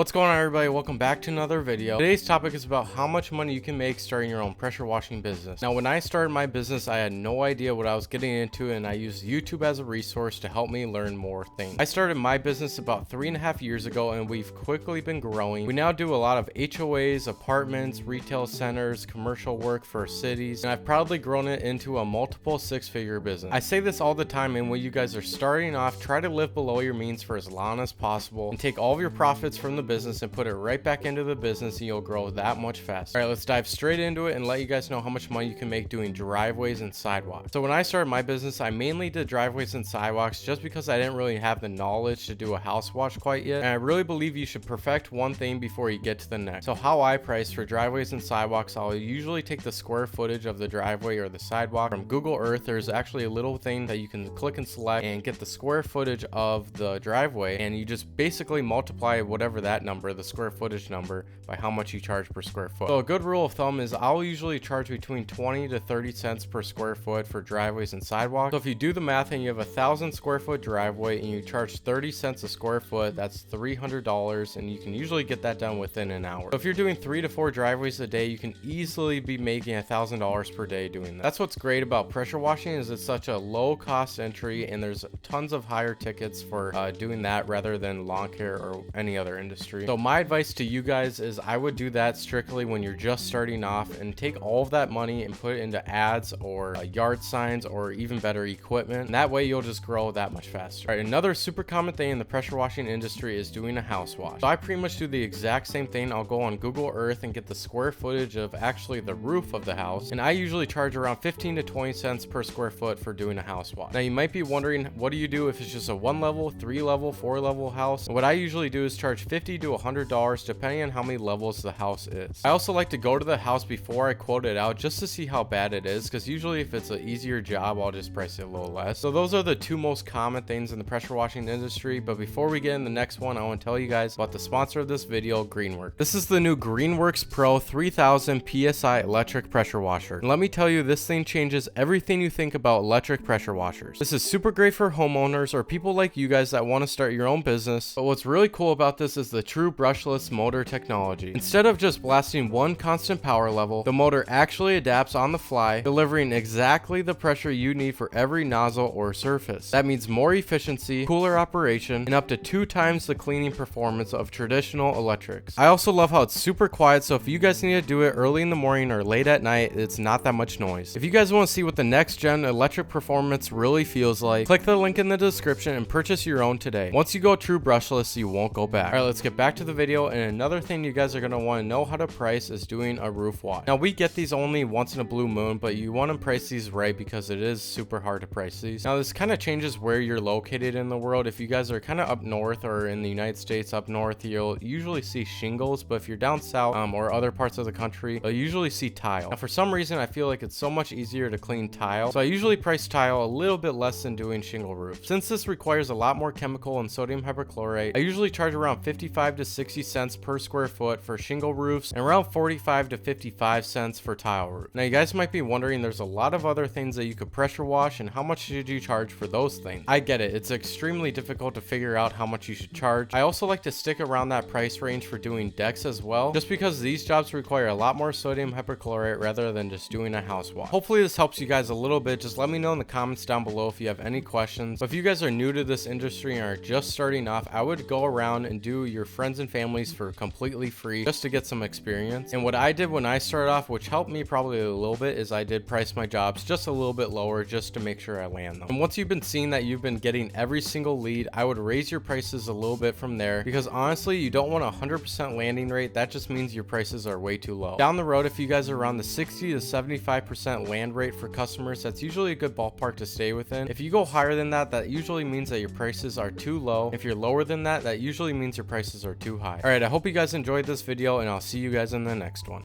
What's going on, everybody? Welcome back to another video. Today's topic is about how much money you can make starting your own pressure washing business. Now, when I started my business, I had no idea what I was getting into, and I used YouTube as a resource to help me learn more things. I started my business about 3.5 years ago, and we've quickly been growing. We now do a lot of HOAs, apartments, retail centers, commercial work for cities, and I've proudly grown it into a multiple six-figure business. I say this all the time, and when you guys are starting off, try to live below your means for as long as possible and take all of your profits from the business and put it right back into the business, and you'll grow that much faster. All right, let's dive straight into it and let you guys know how much money you can make doing driveways and sidewalks. So when I started my business, I mainly did driveways and sidewalks just because I didn't really have the knowledge to do a house wash quite yet, and I really believe you should perfect one thing before you get to the next. So how I price for driveways and sidewalks, I'll usually take the square footage of the driveway or the sidewalk from Google Earth. There's actually a little thing that you can click and select and get the square footage of the driveway, and you just basically multiply whatever that number, the square footage number, by how much you charge per square foot. So a good rule of thumb is I'll usually charge between 20 to 30 cents per square foot for driveways and sidewalks. So if you do the math and you have 1,000 square foot driveway and you charge 30 cents a square foot, that's $300, and you can usually get that done within an hour. So if you're doing 3 to 4 driveways a day, you can easily be making $1,000 per day doing that. That's what's great about pressure washing, is it's such a low cost entry, and there's tons of higher tickets for doing that rather than lawn care or any other industry. So my advice to you guys is I would do that strictly when you're just starting off, and take all of that money and put it into ads or yard signs or even better equipment, and that way you'll just grow that much faster. All right, another super common thing in the pressure washing industry is doing a house wash. So I pretty much do the exact same thing. I'll go on Google Earth and get the square footage of actually the roof of the house, and I usually charge around 15 to 20 cents per square foot for doing a house wash. Now you might be wondering, what do you do if it's just a 1 level, 3 level, 4 level house? And what I usually do is charge $50 to $100 depending on how many levels the house is. I also like to go to the house before I quote it out just to see how bad it is, because usually if it's an easier job, I'll just price it a little less. So those are the two most common things in the pressure washing industry. But before we get in the next one, I want to tell you guys about the sponsor of this video, Greenworks. This is the new Greenworks Pro 3000 PSI electric pressure washer. And let me tell you, this thing changes everything you think about electric pressure washers. This is super great for homeowners or people like you guys that want to start your own business. But what's really cool about this is the true brushless motor technology. Instead of just blasting one constant power level, the motor actually adapts on the fly, delivering exactly the pressure you need for every nozzle or surface. That means more efficiency, cooler operation, and up to 2 times the cleaning performance of traditional electrics. I also love how it's super quiet, so if you guys need to do it early in the morning or late at night, it's not that much noise. If you guys want to see what the next gen electric performance really feels like, click the link in the description and purchase your own today. Once you go true brushless, you won't go back. Alright, let's get back to the video, and another thing you guys are going to want to know how to price is doing a roof wash. Now we get these only once in a blue moon, but you want to price these right because it is super hard to price these. Now this kind of changes where you're located in the world. If you guys are kind of up north or in the United States up north, you'll usually see shingles, but if you're down south or other parts of the country, you'll usually see tile. Now for some reason, I feel like it's so much easier to clean tile, so I usually price tile a little bit less than doing shingle roof. Since this requires a lot more chemical and sodium hypochlorite, I usually charge around 55 to 60 cents per square foot for shingle roofs and around 45 to 55 cents for tile roof. Now you guys might be wondering, there's a lot of other things that you could pressure wash, and how much should you charge for those things? I get it, it's extremely difficult to figure out how much you should charge. I also like to stick around that price range for doing decks as well, just because these jobs require a lot more sodium hypochlorite rather than just doing a house wash. Hopefully this helps you guys a little bit. Just let me know in the comments down below if you have any questions. But if you guys are new to this industry and are just starting off, I would go around and do your friends and families for completely free just to get some experience. And what I did when I started off, which helped me probably a little bit, is I did price my jobs just a little bit lower just to make sure I land them. And once you've been seeing that you've been getting every single lead, I would raise your prices a little bit from there, because honestly, you don't want a 100% landing rate. That just means your prices are way too low. Down the road, if you guys are around the 60 to 75% land rate for customers, that's usually a good ballpark to stay within. If you go higher than that, that usually means that your prices are too low. If you're lower than that, that usually means your prices are too high. All right, I hope you guys enjoyed this video, and I'll see you guys in the next one.